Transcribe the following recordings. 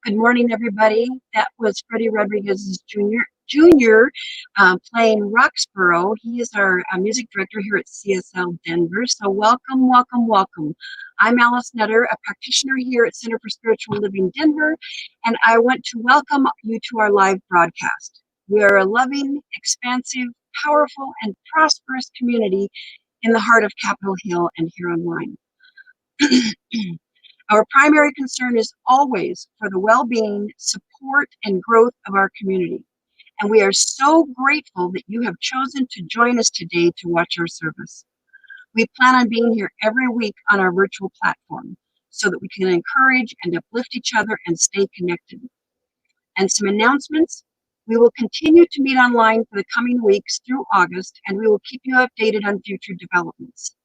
Good morning, everybody. That was Freddie Rodriguez Jr. Playing Roxborough. He is our music director here at CSL Denver. So welcome, welcome, welcome. I'm Alice Nutter, a practitioner here at Center for Spiritual Living Denver, and I want to welcome you to our live broadcast. We are a loving, expansive, powerful, and prosperous community in the heart of Capitol Hill and here online. Our primary concern is always for the well-being, support, and growth of our community. And we are so grateful that you have chosen to join us today to watch our service. We plan on being here every week on our virtual platform so that we can encourage and uplift each other and stay connected. And some announcements. We will continue to meet online for the coming weeks through August, and we will keep you updated on future developments.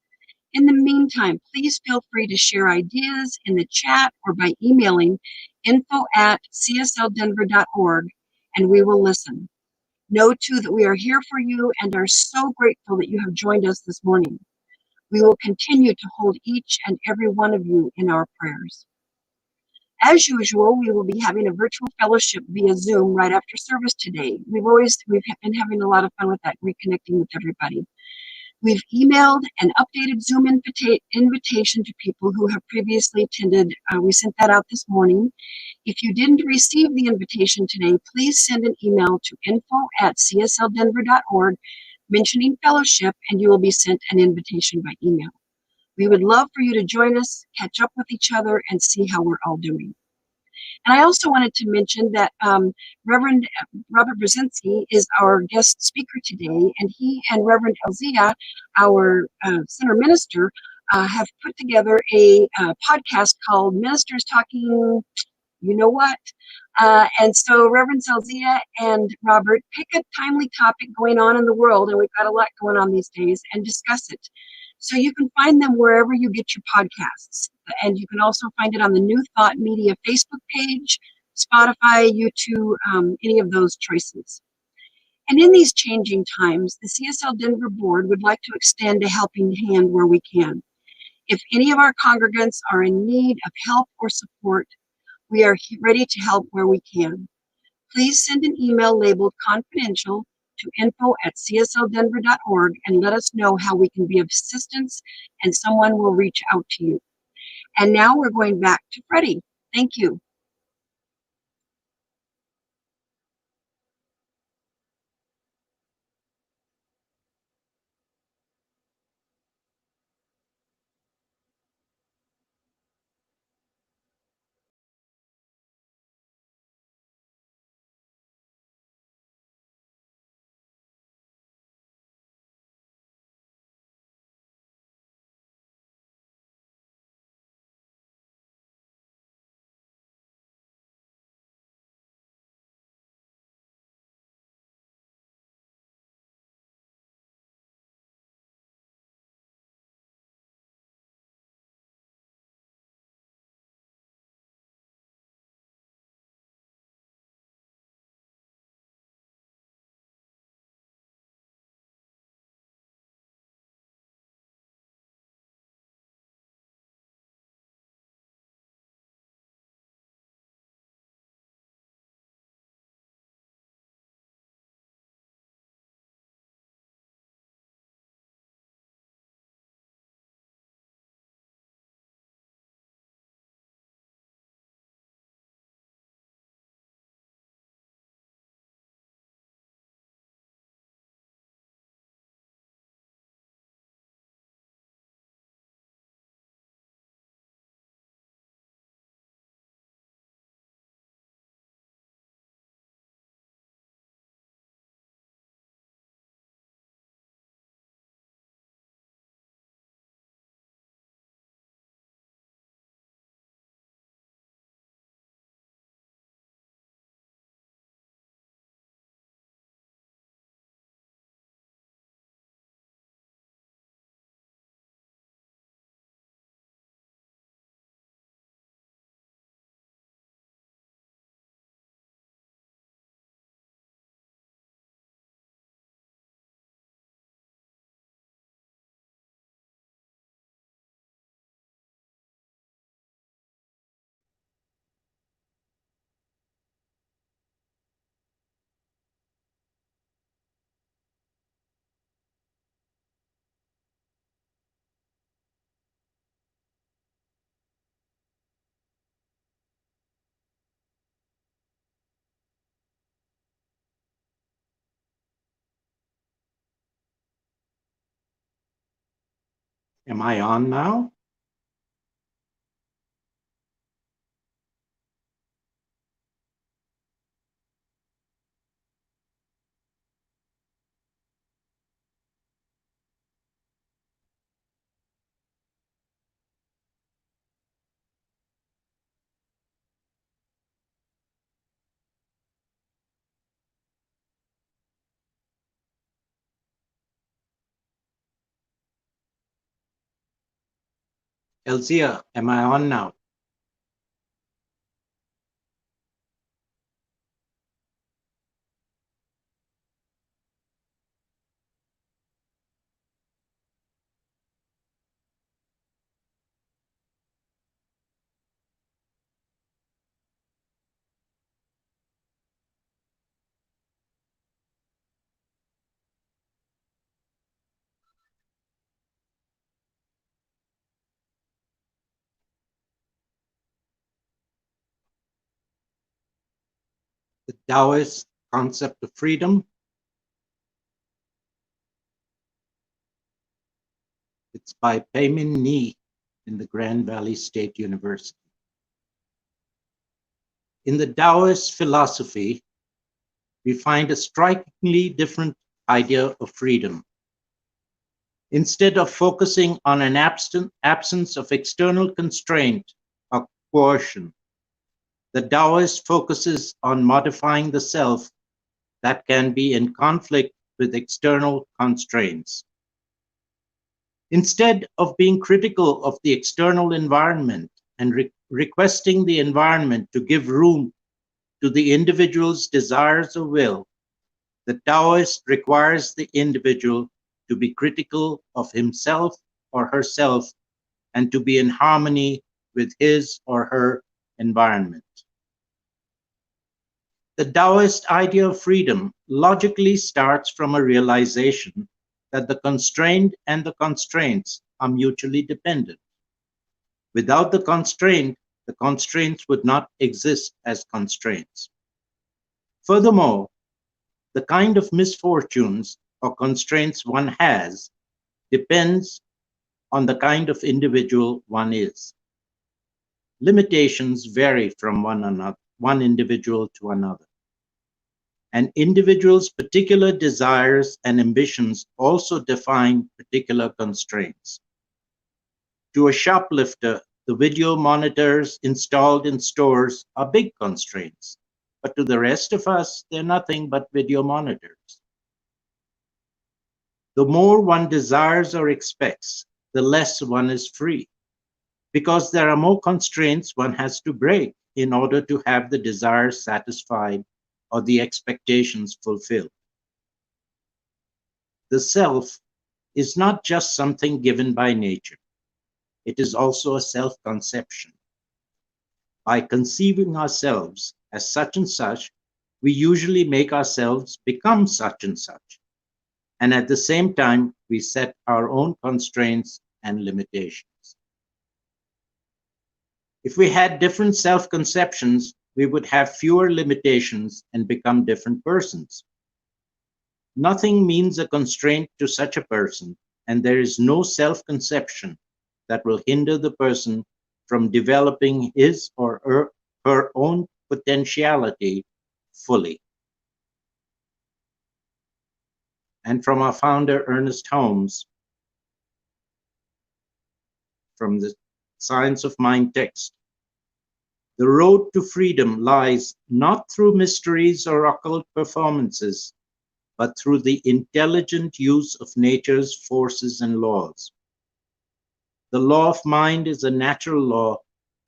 In the meantime, please feel free to share ideas in the chat or by emailing info@csldenver.org, and we will listen. Know too that we are here for you and are so grateful that you have joined us this morning. We will continue to hold each and every one of you in our prayers. As usual, we will be having a virtual fellowship via Zoom right after service today. We've been having a lot of fun with that, reconnecting with everybody. We've emailed an updated Zoom invitation to people who have previously attended. We sent that out this morning. If you didn't receive the invitation today, please send an email to info@csldenver.org mentioning fellowship, and you will be sent an invitation by email. We would love for you to join us, catch up with each other, and see how we're all doing. And I also wanted to mention that Reverend Robert Brzezinski is our guest speaker today, and he and Reverend Elzia, our center minister, have put together a podcast called Ministers Talking, you know what? And so Reverend Elzia and Robert pick a timely topic going on in the world, and we've got a lot going on these days, and discuss it. So you can find them wherever you get your podcasts. And you can also find it on the New Thought Media Facebook page, Spotify, YouTube, any of those choices. And in these changing times, the CSL Denver board would like to extend a helping hand where we can. If any of our congregants are in need of help or support, we are ready to help where we can. Please send an email labeled confidential to info@csldenver.org and let us know how we can be of assistance, and someone will reach out to you. And now we're going back to Freddie. Thank you. Am I on now? Elzia, am I on now? The Taoist concept of freedom. It's by Peimin Ni in the Grand Valley State University. In the Taoist philosophy, we find a strikingly different idea of freedom. Instead of focusing on an absence of external constraint or coercion, the Taoist focuses on modifying the self that can be in conflict with external constraints. Instead of being critical of the external environment and requesting the environment to give room to the individual's desires or will, the Taoist requires the individual to be critical of himself or herself and to be in harmony with his or her environment. The Taoist idea of freedom logically starts from a realization that the constrained and the constraints are mutually dependent. Without the constraints would not exist as constraints. Furthermore, the kind of misfortunes or constraints one has depends on the kind of individual one is. Limitations vary from one individual to another. An individual's particular desires and ambitions also define particular constraints. To a shoplifter, the video monitors installed in stores are big constraints, but to the rest of us, they're nothing but video monitors. The more one desires or expects, the less one is free, because there are more constraints one has to break in order to have the desires satisfied or the expectations fulfilled. The self is not just something given by nature. It is also a self-conception. By conceiving ourselves as such and such, we usually make ourselves become such and such. And at the same time, we set our own constraints and limitations. If we had different self-conceptions, we would have fewer limitations and become different persons. Nothing means a constraint to such a person, and there is no self-conception that will hinder the person from developing his or her own potentiality fully. And from our founder, Ernest Holmes, from the Science of Mind text, the road to freedom lies not through mysteries or occult performances, but through the intelligent use of nature's forces and laws. The law of mind is a natural law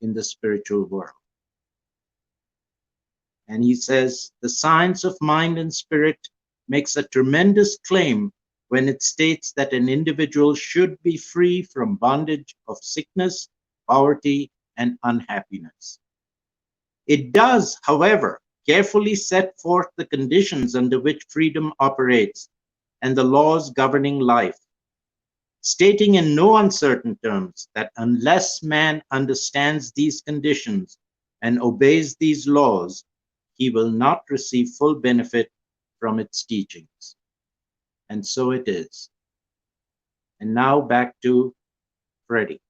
in the spiritual world. And he says, the science of mind and spirit makes a tremendous claim when it states that an individual should be free from bondage of sickness, poverty, and unhappiness. It does, however, carefully set forth the conditions under which freedom operates and the laws governing life, stating in no uncertain terms that unless man understands these conditions and obeys these laws, he will not receive full benefit from its teachings. And so it is. And now back to Freddie.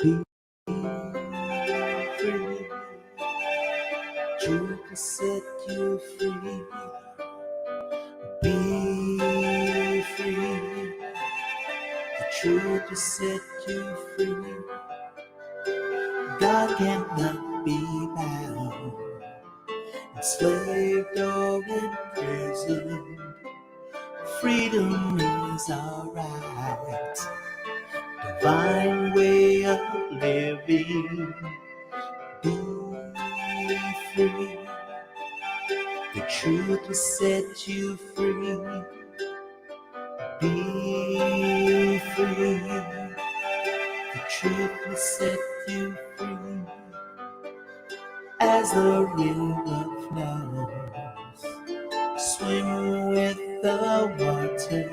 Be free. Truth will set you free. Be free. The truth will set you free. God cannot be bound, enslaved or imprisoned. Freedom is our right, divine way of living. Be free. The truth will set you free. Be free. The truth will set you free. As the river flows, swim with the water,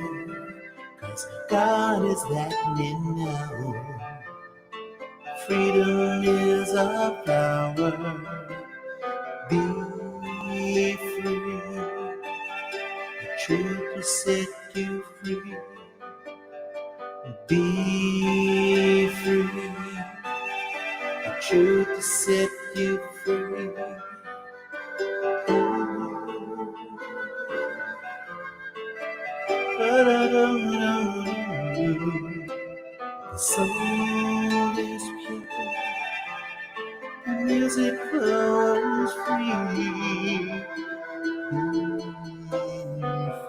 'cause God is letting know. Freedom is a flower. Be free. The truth will set you free. Be free. The truth will set you free. The soul is pure, the music flows free.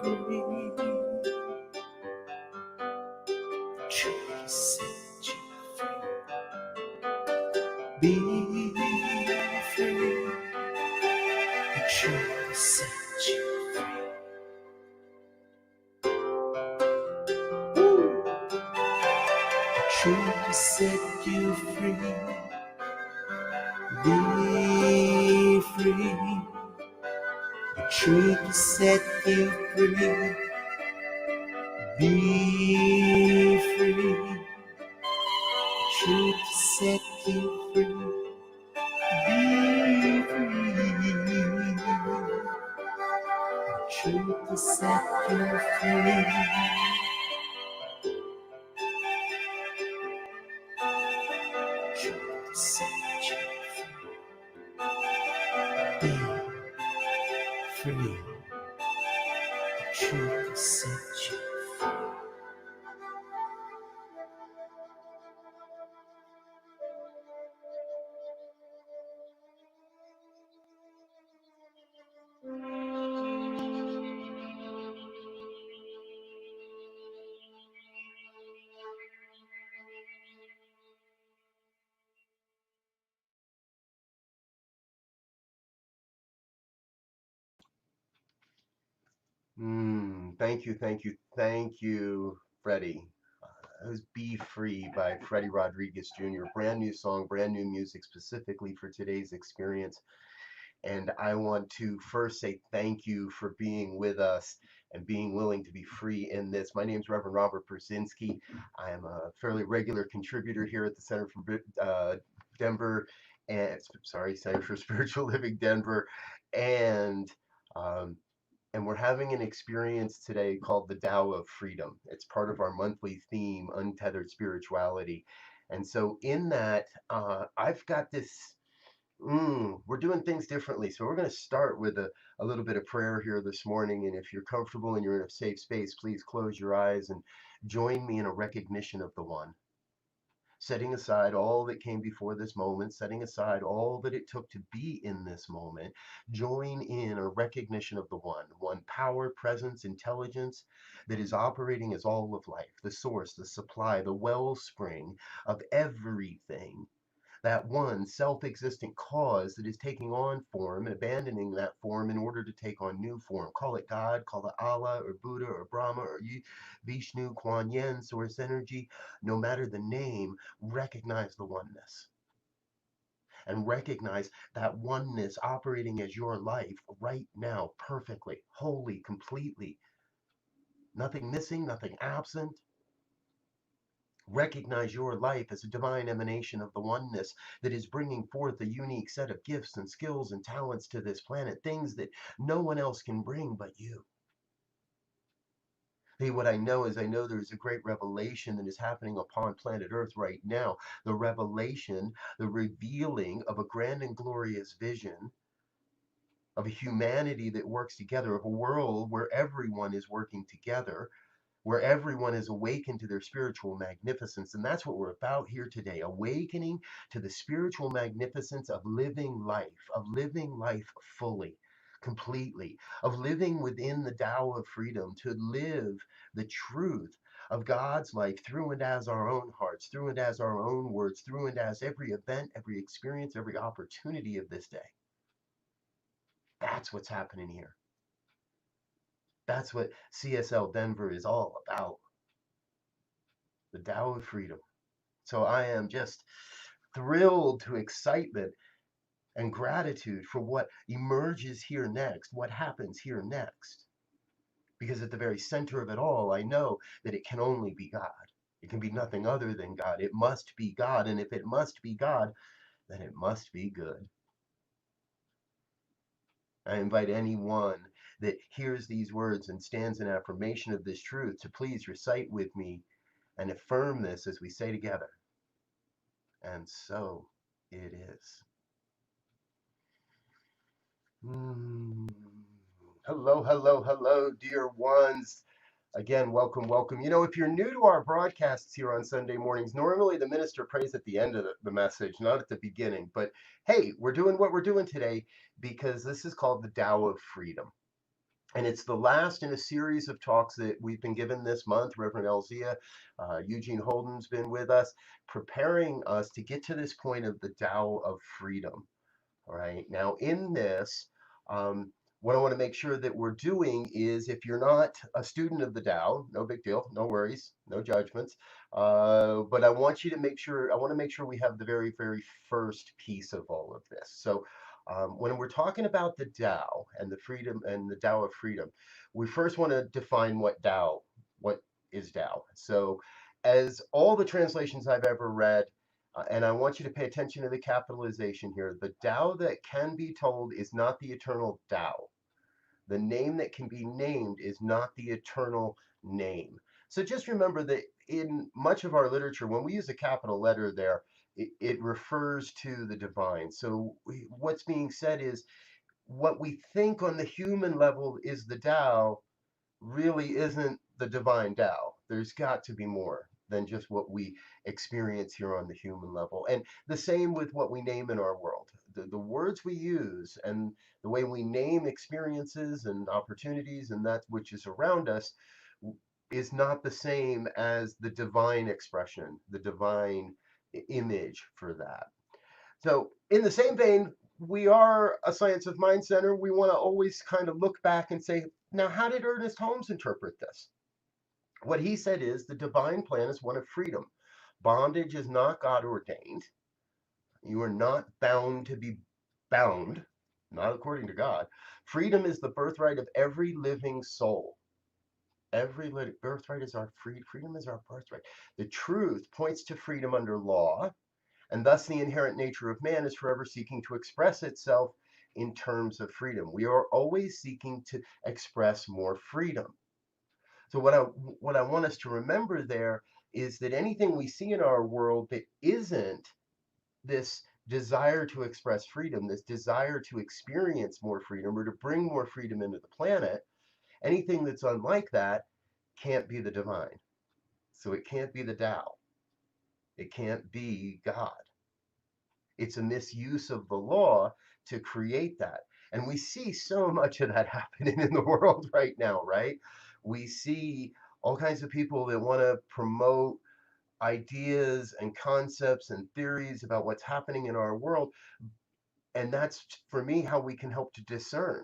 Free. The truth will set you free. Be free. The truth will set you free. The truth will set you free. Be free. The truth will set you free. Be free. The truth will set you free. Be free. The truth will set you free. Truth will set you free. Be free. The truth will set you free. Thank you, Freddie. That was Be Free by Freddie Rodriguez Jr. Brand new song, brand new music specifically for today's experience. And I want to first say thank you for being with us and being willing to be free in this. My name is Reverend Robert Brzezinski. I am a fairly regular contributor here at the Center for Denver, and sorry, Center for Spiritual Living Denver, and um, and we're having an experience today called the TAO of Freedom. It's part of our monthly theme, Untethered Spirituality. And so, in that, I've got this. We're doing things differently. So, we're going to start with a little bit of prayer here this morning. And if you're comfortable and you're in a safe space, please close your eyes and join me in a recognition of the One, setting aside all that came before this moment, setting aside all that it took to be in this moment, join in a recognition of the one power, presence, intelligence that is operating as all of life, the source, the supply, the wellspring of everything. That one self existent cause that is taking on form and abandoning that form in order to take on new form. Call it God, call it Allah or Buddha or Brahma or Vishnu, Kuan Yin, source energy. No matter the name, recognize the oneness and recognize that oneness operating as your life right now, perfectly, wholly, completely. nothing missing, nothing absent. Recognize your life as a divine emanation of the oneness that is bringing forth a unique set of gifts and skills and talents to this planet, things that no one else can bring but you. Hey, what I know is I know there's a great revelation that is happening upon planet Earth right now. The revelation, the revealing of a grand and glorious vision of a humanity that works together, of a world where everyone is working together, where everyone is awakened to their spiritual magnificence. And that's what we're about here today, awakening to the spiritual magnificence of living life fully, completely, of living within the Tao of freedom, to live the truth of God's life through and as our own hearts, through and as our own words, through and as every event, every experience, every opportunity of this day. That's what's happening here. That's what CSL Denver is all about, the Tao of freedom. So I am just thrilled to excitement and gratitude for what emerges here next, what happens here next. Because at the very center of it all, I know that it can only be God. It can be nothing other than God. It must be God. And if it must be God, then it must be good. I invite anyone that hears these words and stands in affirmation of this truth to please recite with me and affirm this as we say together. And so it is. Hello, hello, hello, dear ones. Again, welcome, welcome. You know, if you're new to our broadcasts here on Sunday mornings, normally the minister prays at the end of the message, not at the beginning. But hey, we're doing what we're doing today because this is called the Tao of Freedom. And it's the last in a series of talks that we've been given this month. Reverend Elzia, Eugene Holden's been with us, preparing us to get to this point of the Tao of Freedom. All right. Now, in this, um, what I want to make sure that we're doing is if you're not a student of the Tao, no big deal, no worries, no judgments. But I want you to make sure, I want to make sure we have the very, very first piece of all of this. So when we're talking about the Tao and the freedom and the Tao of freedom, we first want to define what is Tao. So as all the translations I've ever read, and I want you to pay attention to the capitalization here. The Tao that can be told is not the eternal Tao. The name that can be named is not the eternal name. So just remember that in much of our literature, when we use a capital letter there, it refers to the divine. So what's being said is what we think on the human level is the Tao really isn't the divine Tao. There's got to be more than just what we experience here on the human level. And the same with what we name in our world. The words we use and the way we name experiences and opportunities and that which is around us is not the same as the divine expression, the divine image for that. So, in the same vein, we are a Science of Mind Center. We want to always kind of look back and say, now, how did Ernest Holmes interpret this? What he said is the divine plan is one of freedom. Bondage is not God ordained. You are not bound to be bound, not according to God. Freedom is the birthright of every living soul. Birthright is our freedom is our birthright. The truth points to freedom under law, and thus the inherent nature of man is forever seeking to express itself in terms of freedom. We are always seeking to express more freedom. So what I want us to remember there is that anything we see in our world that isn't this desire to express freedom, this desire to experience more freedom or to bring more freedom into the planet, anything that's unlike that can't be the divine. So it can't be the Tao. It can't be God. It's a misuse of the law to create that. And we see so much of that happening in the world right now, right? We see all kinds of people that want to promote ideas and concepts and theories about what's happening in our world. And that's, for me, how we can help to discern.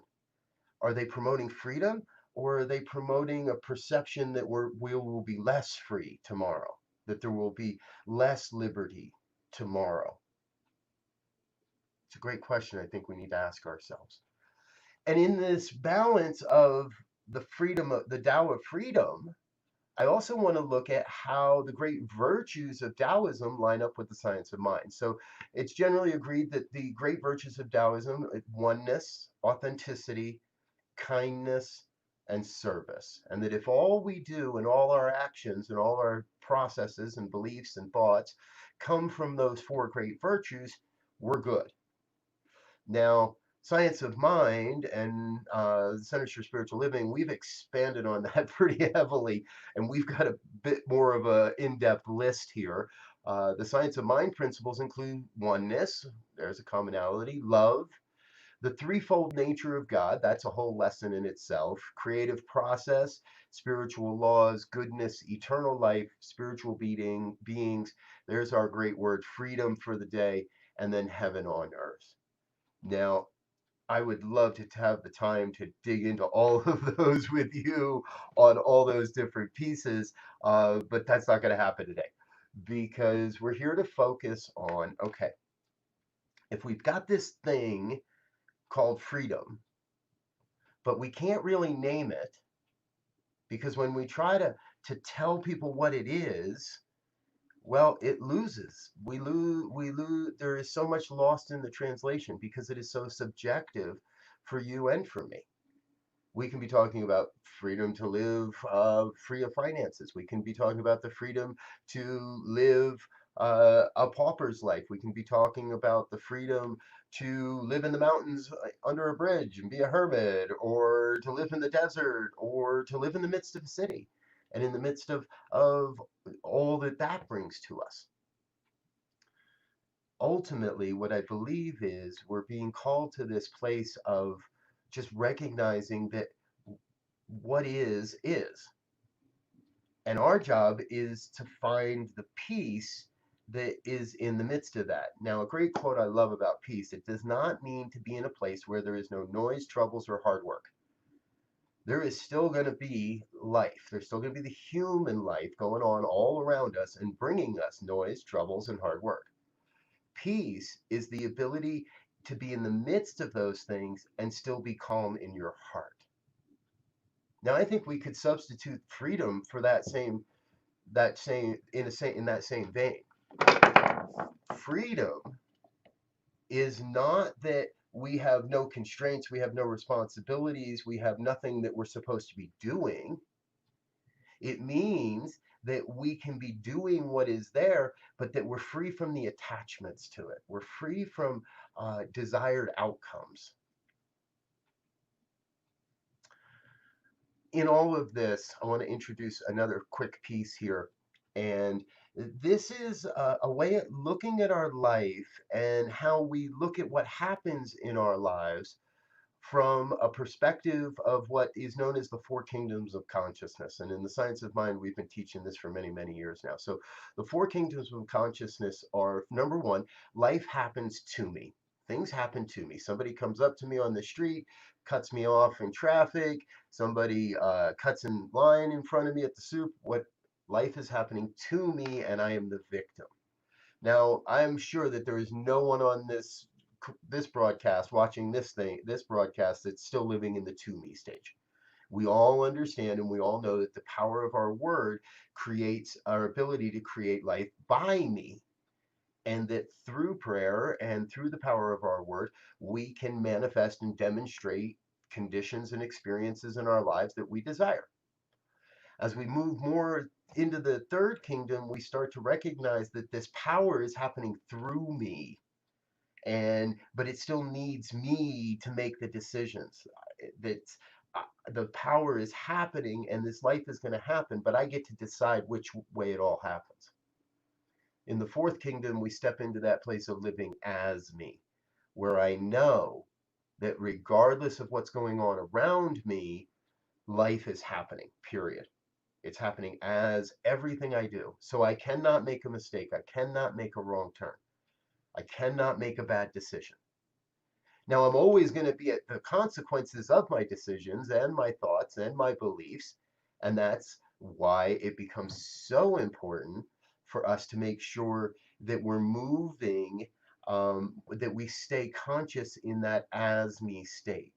Are they promoting freedom, or are they promoting a perception that we will be less free tomorrow, that there will be less liberty tomorrow? It's a great question I think we need to ask ourselves. And in this balance of the Tao of Freedom, I also want to look at how the great virtues of Taoism line up with the science of mind. So it's generally agreed that the great virtues of Taoism, oneness, authenticity, kindness, and service. And that if all we do and all our actions and all our processes and beliefs and thoughts come from those four great virtues, we're good. Now, Science of Mind and the Centers for Spiritual Living, we've expanded on that pretty heavily, and we've got a bit more of an in-depth list here. The Science of Mind principles include oneness, there's a commonality, love, the threefold nature of God, that's a whole lesson in itself, creative process, spiritual laws, goodness, eternal life, spiritual beings, there's our great word, freedom for the day, and then heaven on earth. Now, I would love to have the time to dig into all of those with you on all those different pieces, but that's not going to happen today because we're here to focus on, okay, if we've got this thing called freedom, but we can't really name it because when we try to tell people what it is, well, it loses. We lose. There is so much lost in the translation because it is so subjective for you and for me. We can be talking about freedom to live free of finances. We can be talking about the freedom to live a pauper's life. We can be talking about the freedom to live in the mountains under a bridge and be a hermit, or to live in the desert, or to live in the midst of a city and in the midst of all that that brings to us. Ultimately, what I believe is we're being called to this place of just recognizing that what is. And our job is to find the peace that is in the midst of that. Now, a great quote I love about peace, it does not mean to be in a place where there is no noise, troubles, or hard work. There is still going to be life. There's still going to be the human life going on all around us and bringing us noise, troubles, and hard work. Peace is the ability to be in the midst of those things and still be calm in your heart. Now, I think we could substitute freedom for in that same vein. Freedom is not that we have no constraints, we have no responsibilities, we have nothing that we're supposed to be doing. It means that we can be doing what is there, but that we're free from the attachments to it. We're free from desired outcomes. In all of this, I want to introduce another quick piece here. And this is a way of looking at our life and how we look at what happens in our lives from a perspective of what is known as the four kingdoms of consciousness. And in the science of mind, we've been teaching this for many, many years now. So the four kingdoms of consciousness are, number one, life happens to me. Things happen to me. Somebody comes up to me on the street, cuts me off in traffic. Somebody cuts in line in front of me at the soup. What life is happening to me, and I am the victim. Now, I'm sure that there is no one on this broadcast watching this broadcast that's still living in the to me stage. We all understand and we all know that the power of our word creates our ability to create life by me, and that through prayer and through the power of our word, we can manifest and demonstrate conditions and experiences in our lives that we desire. As we move more into the third kingdom, we start to recognize that this power is happening through me, but it still needs me to make the decisions. That the power is happening and this life is going to happen, but I get to decide which way it all happens. In the fourth kingdom, we step into that place of living as me, where I know that regardless of what's going on around me, life is happening, period. It's happening as everything I do. So I cannot make a mistake. I cannot make a wrong turn. I cannot make a bad decision. Now, I'm always going to be at the consequences of my decisions and my thoughts and my beliefs. And that's why it becomes so important for us to make sure that we're moving, that we stay conscious in that as me state.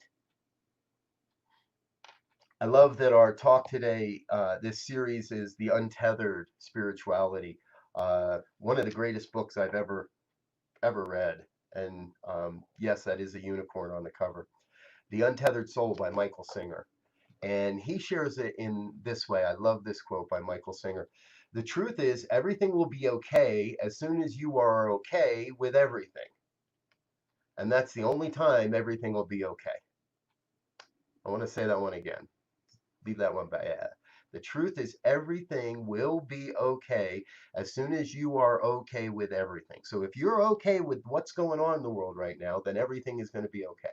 I love that our talk today, this series is The Untethered Spirituality. One of the greatest books I've ever read. And yes, that is a unicorn on the cover. The Untethered Soul by Michael Singer. And he shares it in this way. I love this quote by Michael Singer. The truth is, everything will be okay as soon as you are okay with everything. And that's the only time everything will be okay. I want to say that one again. Leave that one by. Yeah. The truth is, everything will be okay as soon as you are okay with everything. So if you're okay with what's going on in the world right now, then everything is going to be okay.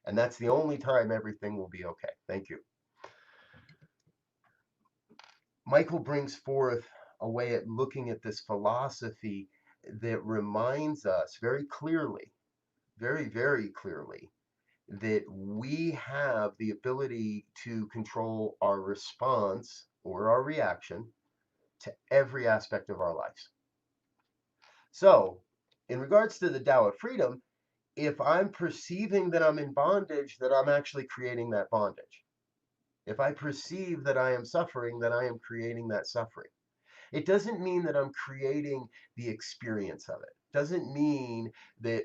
And that's the only time everything will be okay. Thank you. Michael brings forth a way at looking at this philosophy that reminds us very clearly, very, very clearly, that we have the ability to control our response or our reaction to every aspect of our lives. So, in regards to the Tao of Freedom, if I'm perceiving that I'm in bondage, that I'm actually creating that bondage. If I perceive that I am suffering, then I am creating that suffering. It doesn't mean that I'm creating the experience of it. It doesn't mean that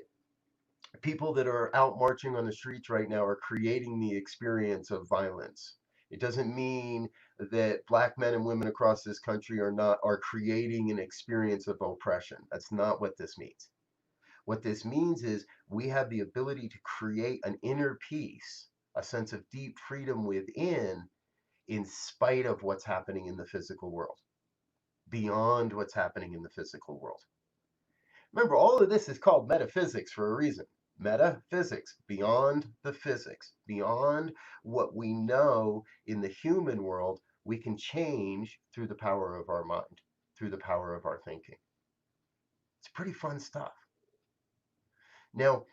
people that are out marching on the streets right now are creating the experience of violence. It doesn't mean that black men and women across this country are creating an experience of oppression. That's not what this means. What this means is we have the ability to create an inner peace, a sense of deep freedom within, in spite of what's happening in the physical world, beyond what's happening in the physical world. Remember, all of this is called metaphysics for a reason. Metaphysics, beyond the physics, beyond what we know in the human world, we can change through the power of our mind, through the power of our thinking. It's pretty fun stuff. Now,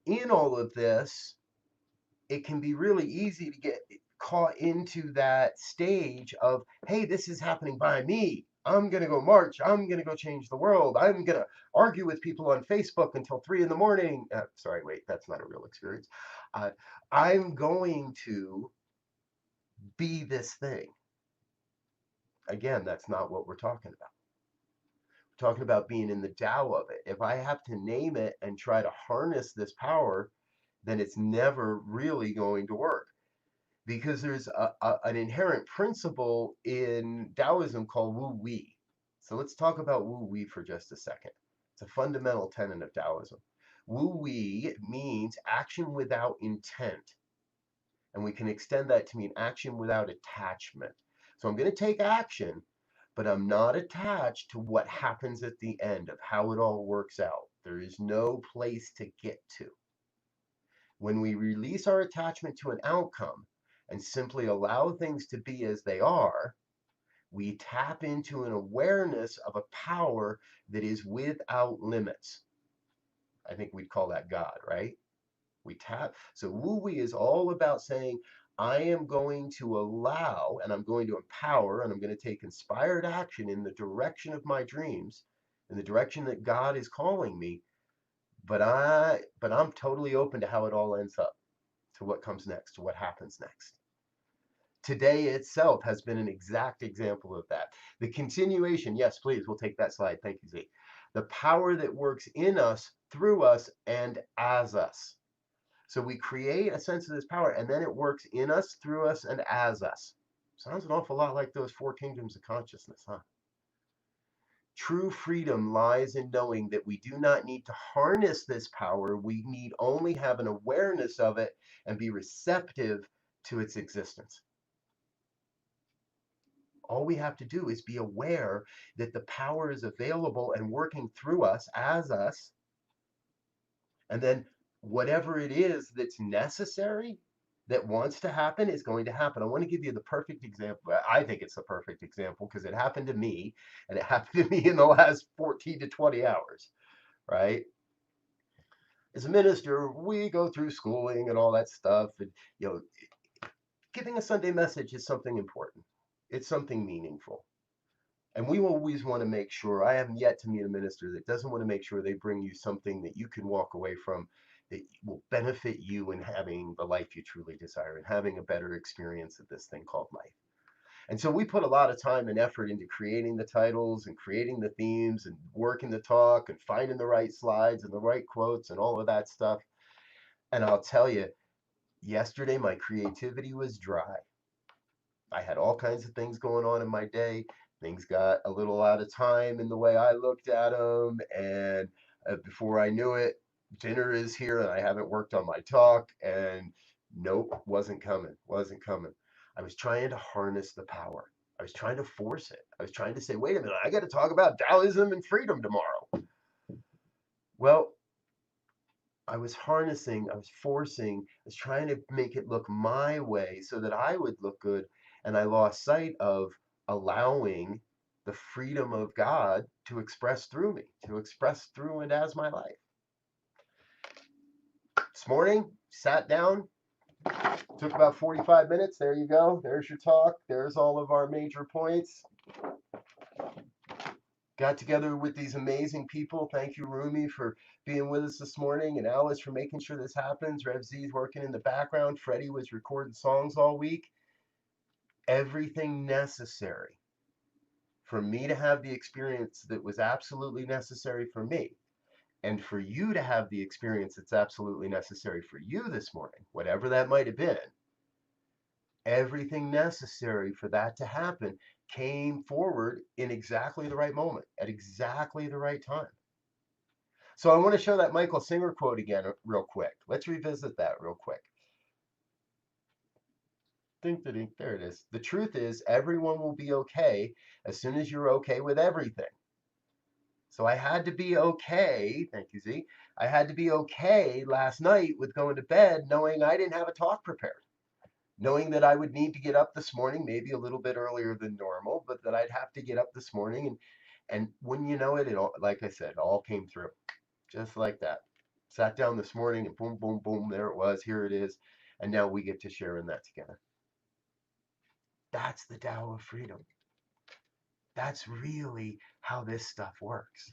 in all of this, it can be really easy to get caught into that stage of, hey, this is happening by me. I'm going to go march. I'm going to go change the world. I'm going to argue with people on Facebook until 3 in the morning. Sorry, wait, that's not a real experience. I'm going to be this thing. Again, that's not what we're talking about. We're talking about being in the Tao of it. If I have to name it and try to harness this power, then it's never really going to work. Because there's an inherent principle in Taoism called Wu Wei. So let's talk about Wu Wei for just a second. It's a fundamental tenet of Taoism. Wu Wei means action without intent. And we can extend that to mean action without attachment. So I'm going to take action, but I'm not attached to what happens at the end, of how it all works out. There is no place to get to. When we release our attachment to an outcome and simply allow things to be as they are, we tap into an awareness of a power that is without limits. I think we'd call that God, right? We tap. So Wu Wei is all about saying, I am going to allow and I'm going to empower and I'm going to take inspired action in the direction of my dreams, in the direction that God is calling me. But I'm totally open to how it all ends up, to what comes next, to what happens next. Today itself has been an exact example of that. The continuation, yes, please, we'll take that slide. Thank you, Z. The power that works in us, through us, and as us. So we create a sense of this power, and then it works in us, through us, and as us. Sounds an awful lot like those 4 kingdoms of consciousness, huh? True freedom lies in knowing that we do not need to harness this power. We need only have an awareness of it and be receptive to its existence. All we have to do is be aware that the power is available and working through us, as us, and then whatever it is that's necessary, that wants to happen, is going to happen. I want to give you the perfect example. I think it's the perfect example because it happened to me, and it happened to me in the last 14 to 20 hours, right? As a minister, we go through schooling and all that stuff, and giving a Sunday message is something important. It's something meaningful. And we always want to make sure, I haven't yet to meet a minister that doesn't want to make sure they bring you something that you can walk away from that will benefit you in having the life you truly desire and having a better experience of this thing called life. And so we put a lot of time and effort into creating the titles and creating the themes and working the talk and finding the right slides and the right quotes and all of that stuff. And I'll tell you, yesterday my creativity was dry. I had all kinds of things going on in my day. Things got a little out of time in the way I looked at them. And before I knew it, dinner is here and I haven't worked on my talk. And nope, wasn't coming, wasn't coming. I was trying to harness the power. I was trying to force it. I was trying to say, wait a minute, I got to talk about Taoism and freedom tomorrow. Well, I was harnessing, I was forcing, I was trying to make it look my way so that I would look good. And I lost sight of allowing the freedom of God to express through me, to express through and as my life. This morning, sat down, took about 45 minutes. There you go. There's your talk. There's all of our major points. Got together with these amazing people. Thank you, Rumi, for being with us this morning, and Alice for making sure this happens. Rev Z's working in the background. Freddie was recording songs all week. Everything necessary for me to have the experience that was absolutely necessary for me, and for you to have the experience that's absolutely necessary for you this morning, whatever that might have been. Everything necessary for that to happen came forward in exactly the right moment, at exactly the right time. So I want to show that Michael Singer quote again real quick. Let's revisit that real quick. Ding, ding, ding. There it is. The truth is, everyone will be okay as soon as you're okay with everything. So I had to be okay, thank you, Z. I had to be okay last night with going to bed knowing I didn't have a talk prepared. Knowing that I would need to get up this morning, maybe a little bit earlier than normal, but that I'd have to get up this morning. And when you know it, it all, like I said, all came through just like that. Sat down this morning and boom, boom, boom, there it was. Here it is. And now we get to share in that together. That's the Tao of Freedom. That's really how this stuff works.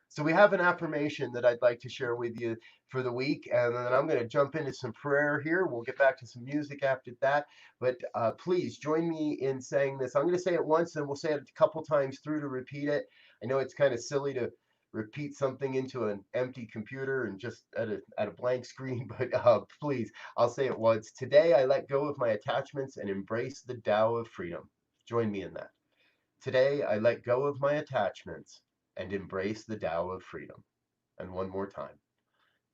So we have an affirmation that I'd like to share with you for the week, and then I'm going to jump into some prayer here. We'll get back to some music after that, but please join me in saying this. I'm going to say it once, and we'll say it a couple times through to repeat it. I know it's kind of silly to repeat something into an empty computer and just at a blank screen, but please, I'll say it once. Today, I let go of my attachments and embrace the Tao of Freedom. Join me in that. Today, I let go of my attachments and embrace the Tao of Freedom. And one more time.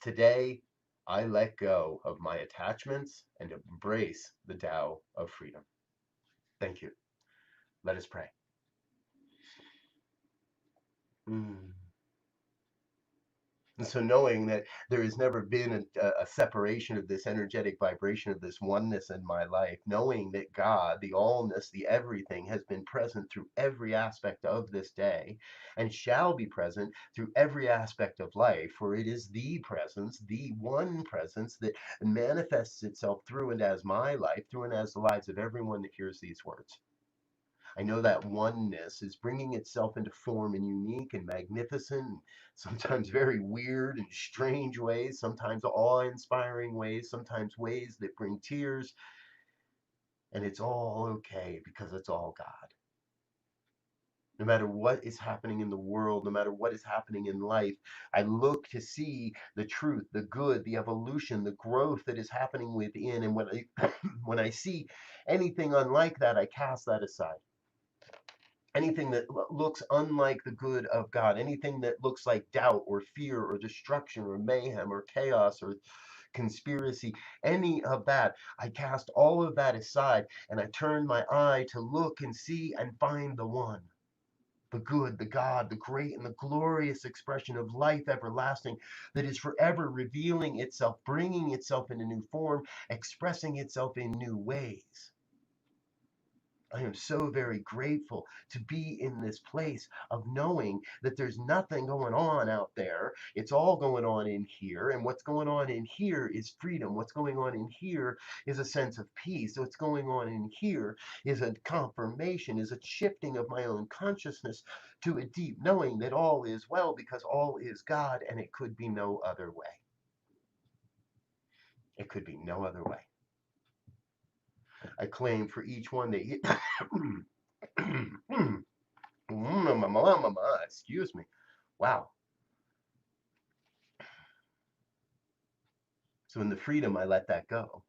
Today, I let go of my attachments and embrace the Tao of Freedom. Thank you. Let us pray. And so knowing that there has never been a separation of this energetic vibration of this oneness in my life, knowing that God, the allness, the everything, has been present through every aspect of this day and shall be present through every aspect of life, for it is the presence, the one presence that manifests itself through and as my life, through and as the lives of everyone that hears these words. I know that oneness is bringing itself into form in unique and magnificent, sometimes very weird and strange ways, sometimes awe-inspiring ways, sometimes ways that bring tears. And it's all okay because it's all God. No matter what is happening in the world, no matter what is happening in life, I look to see the truth, the good, the evolution, the growth that is happening within. And when I, when I see anything unlike that, I cast that aside. Anything that looks unlike the good of God, anything that looks like doubt or fear or destruction or mayhem or chaos or conspiracy, any of that, I cast all of that aside and I turn my eye to look and see and find the one, the good, the God, the great and the glorious expression of life everlasting that is forever revealing itself, bringing itself in a new form, expressing itself in new ways. I am so very grateful to be in this place of knowing that there's nothing going on out there. It's all going on in here. And what's going on in here is freedom. What's going on in here is a sense of peace. What's going on in here is a confirmation, is a shifting of my own consciousness to a deep knowing that all is well because all is God and it could be no other way. It could be no other way. I claim for each one that you excuse me. Wow. So in the freedom, I let that go.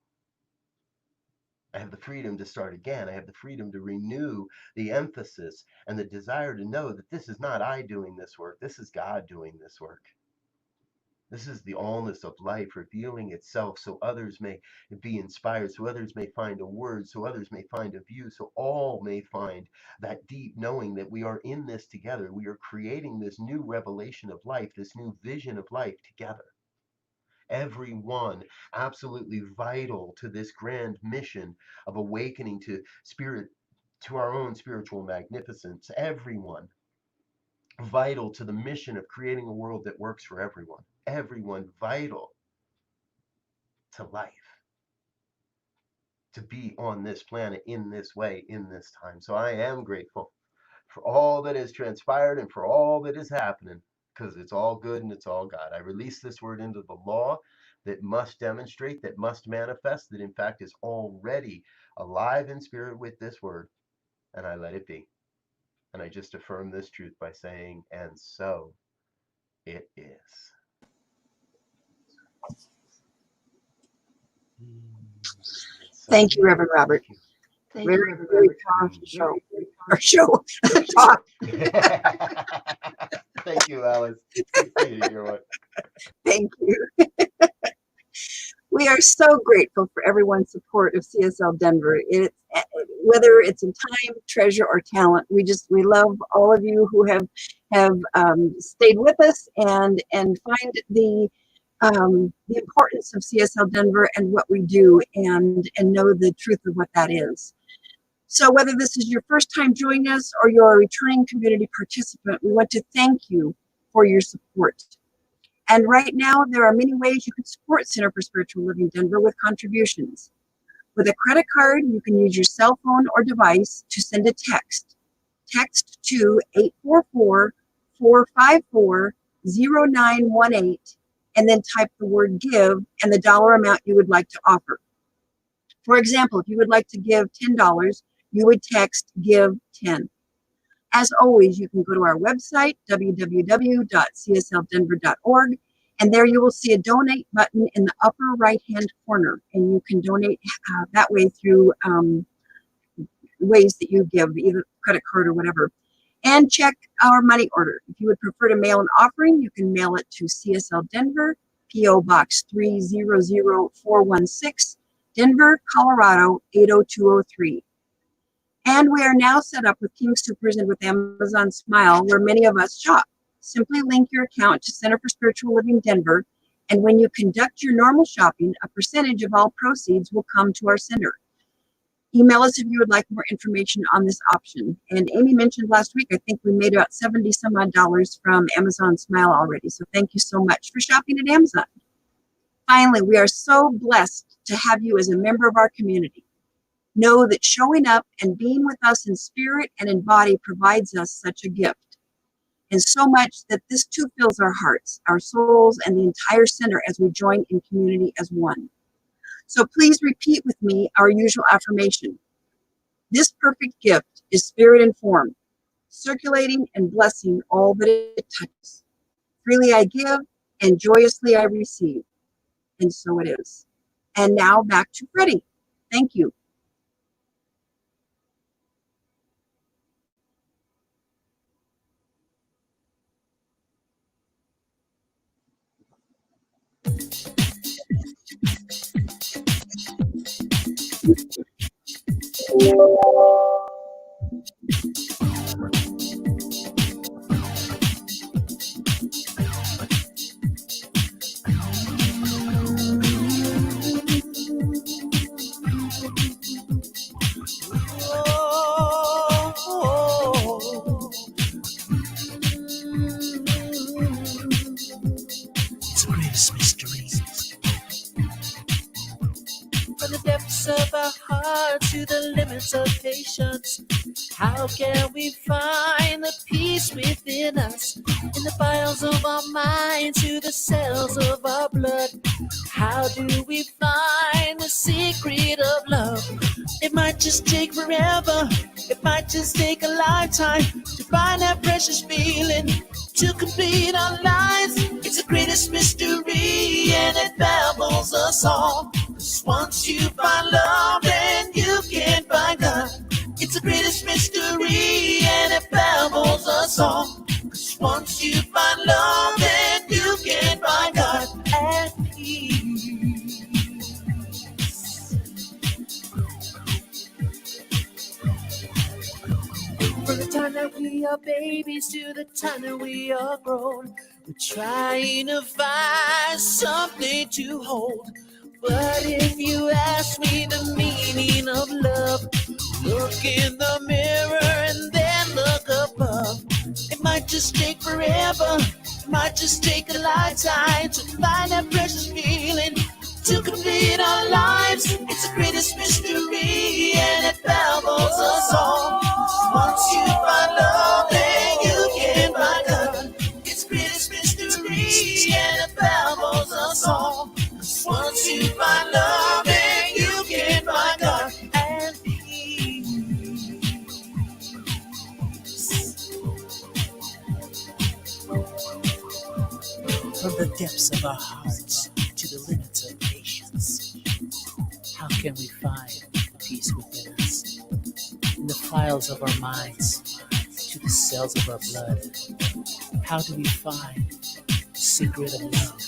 I have the freedom to start again. I have the freedom to renew the emphasis and the desire to know that this is not I doing this work. This is God doing this work. This is the allness of life revealing itself so others may be inspired, so others may find a word, so others may find a view, so all may find that deep knowing that we are in this together. We are creating this new revelation of life, this new vision of life together. Everyone absolutely vital to this grand mission of awakening to spirit, to our own spiritual magnificence. Everyone vital to the mission of creating a world that works for everyone. Everyone vital to life, to be on this planet in this way, in this time. So I am grateful for all that has transpired and for all that is happening, because it's all good and it's all God. I release this word into the law that must demonstrate, that must manifest, that in fact is already alive in spirit with this word, and I let it be. And I just affirm this truth by saying, and so it is. Thank you, Reverend Robert. Thank Very, very powerful show. Or show. Talk. Thank you, Alice. Good for you to hear what. Thank you. We are so grateful for everyone's support of CSL Denver. Whether it's in time, treasure, or talent, we love all of you who have stayed with us and find the importance of CSL Denver and what we do and know the truth of what that is. So whether this is your first time joining us or you're a returning community participant, we want to thank you for your support. And right now, there are many ways you can support Center for Spiritual Living Denver with contributions. With a credit card, you can use your cell phone or device to send a text. Text to 844-454-0918 and then type the word give and the dollar amount you would like to offer. For example, if you would like to give $10, you would text give 10. As always, you can go to our website, www.csldenver.org, and there you will see a donate button in the upper right-hand corner, and you can donate that way through ways that you give, either credit card or whatever. And check our money order. If you would prefer to mail an offering, you can mail it to CSL Denver, P.O. Box 300416, Denver, Colorado 80203. And we are now set up with King Soopers and with Amazon Smile, where many of us shop. Simply link your account to Center for Spiritual Living Denver, and when you conduct your normal shopping, a percentage of all proceeds will come to our center. Email us if you would like more information on this option. And Amy mentioned last week, I think we made about $70 some odd from Amazon Smile already. So thank you so much for shopping at Amazon. Finally, we are so blessed to have you as a member of our community. Know that showing up and being with us in spirit and in body provides us such a gift. And so much that this too fills our hearts, our souls, and the entire center as we join in community as one. So please repeat with me our usual affirmation. This perfect gift is spirit informed, circulating and blessing all that it touches. Freely I give and joyously I receive. And so it is. And now back to Freddie. Thank you. to the limits of patience. How can we find the peace within us? In the files of our mind to the cells of our blood. How do we find the secret of love? It might just take forever. It might just take a lifetime to find that precious feeling, to complete our lives. It's the greatest mystery, and it baffles us all. 'Cause once you find love, then you can find God. It's the greatest mystery, and it baffles us all. 'Cause once you find love, then you can find God and peace. From the time that we are babies to the time that we are grown, we're trying to find something to hold. But if you ask me the meaning of love, look in the mirror and then look above. It might just take forever, it might just take a lifetime to find that precious feeling, to complete our lives. It's the greatest mystery, and it baffles us all. Once you find love, then you can find God. It's the greatest mystery, and it baffles us all. Once you find love, then you can find God and peace. From the depths of our hearts to the limits of patience, how can we find peace within us? In the files of our minds to the cells of our blood, how do we find the secret of love?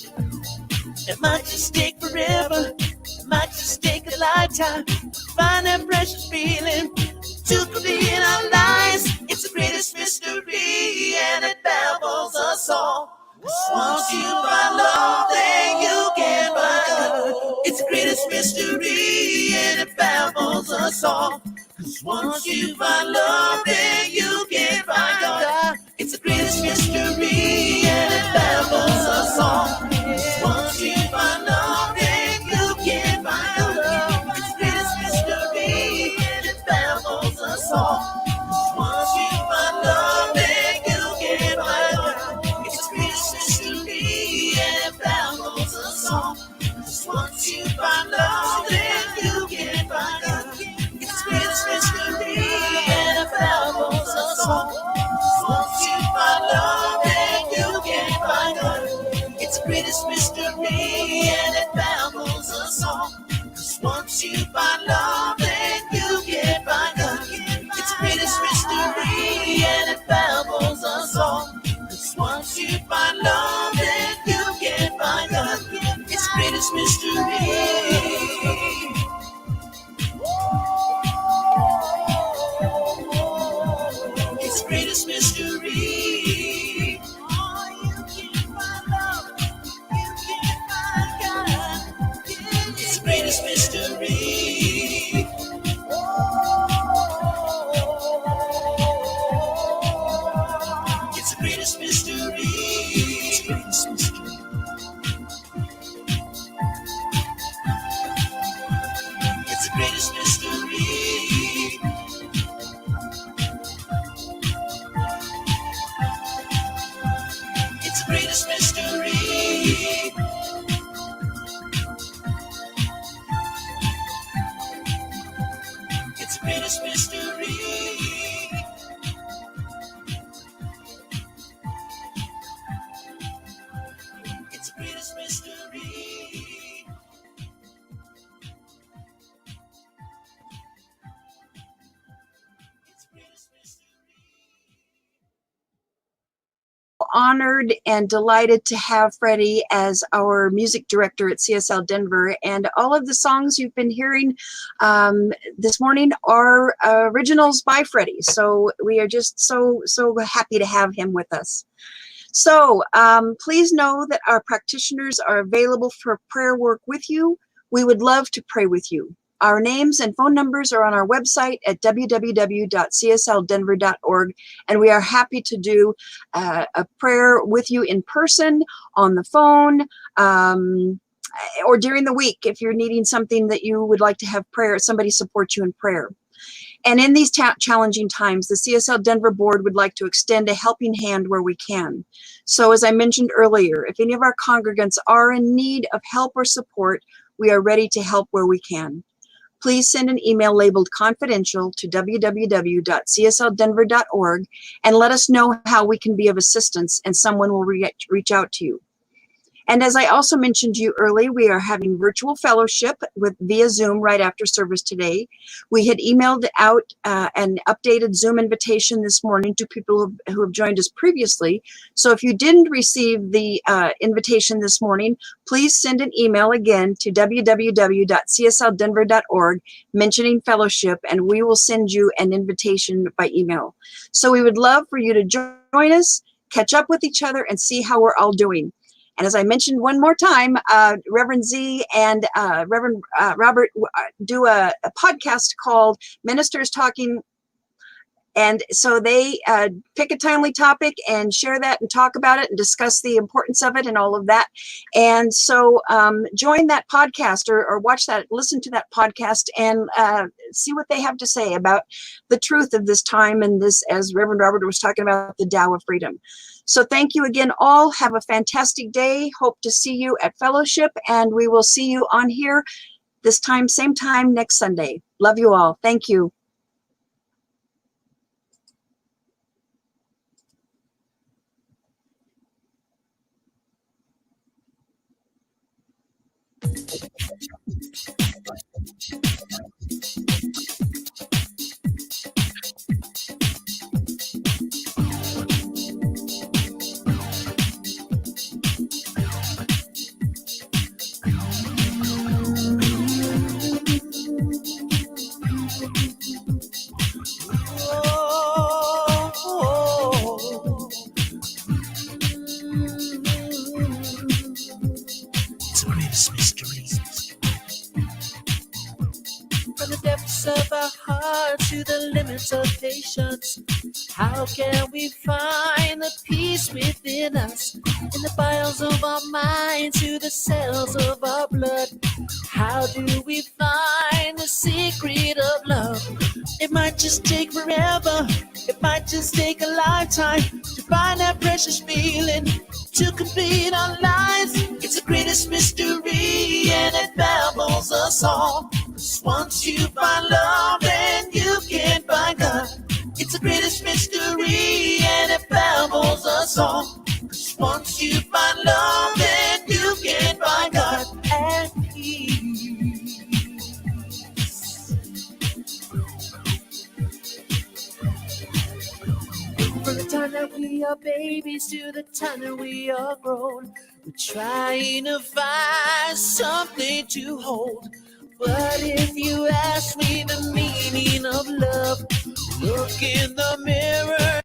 It might just take forever, it might just take a lifetime to find that precious feeling, to complete our lives. It's the greatest mystery, and it baffles us all. 'Cause once you find love, then you can find God. It's the greatest mystery, and it baffles us all. 'Cause once you find love, then you can find God. It's the greatest mystery, and it baffles us all. Once you find love, then you can find God. It's the greatest mystery, and it baffles us all. Once you find love, then you can find God. It's the greatest mystery, and it baffles us all. 'Cause once you find love, then you can find God. It's the greatest mystery, and it baffles us all. Once you find love, then you can find God. It's the greatest mystery, and it baffles us all. 'Cause once you find love, then you can find God. It's the greatest mystery, and it baffles us all. 'Cause once you find love, then you can find God. It's the greatest mystery. It's the greatest mystery. It's the greatest mystery. It's the greatest mystery. It's the greatest mystery. It's the greatest mystery. It's the greatest mystery. It's the greatest mystery. It's the greatest mystery. It's the greatest mystery. Honored and delighted to have Freddie as our music director at CSL Denver, and all of the songs you've been hearing this morning are originals by Freddie. So we are just so happy to have him with us. So please know that our practitioners are available for prayer work with you. We would love to pray with you. Our names and phone numbers are on our website at www.csldenver.org, and we are happy to do a prayer with you in person, on the phone, or during the week if you're needing something that you would like to have prayer, somebody support you in prayer. And in these challenging times, the CSL Denver board would like to extend a helping hand where we can. So as I mentioned earlier, if any of our congregants are in need of help or support, we are ready to help where we can. Please send an email labeled confidential to www.csldenver.org and let us know how we can be of assistance, and someone will reach out to you. And as I also mentioned to you earlier, we are having virtual fellowship via Zoom right after service today. We had emailed out an updated Zoom invitation this morning to people who have joined us previously. So if you didn't receive the invitation this morning, please send an email again to www.csldenver.org mentioning fellowship, and we will send you an invitation by email. So we would love for you to join us, catch up with each other, and see how we're all doing. And as I mentioned one more time, Reverend Z and Reverend Robert do a podcast called Ministers Talking. And so they pick a timely topic and share that and talk about it and discuss the importance of it and all of that. And so join that podcast or watch that, listen to that podcast and see what they have to say about the truth of this time and this, as Reverend Robert was talking about, the TAO of Freedom. So thank you again all. Have a fantastic day. Hope to see you at fellowship, and we will see you on here this time, same time next Sunday. Love you all. Thank you. It's the greatest mystery. From the depths of our hearts to the limits of patience, how can we find the peace within us? In the files of our mind to the cells of our blood, how do we find the secret of love? It might just take forever, it might just take a lifetime to find that precious feeling to complete our lives. It's the greatest mystery and it baffles us all. 'Cause once you find love, then you can find God. It's the greatest mystery and it baffles us all. 'Cause once you find love, then you can find God and peace. From the time that we are babies to the time that we are grown, we're trying to find something to hold. But if you ask me the meaning of love, look in the mirror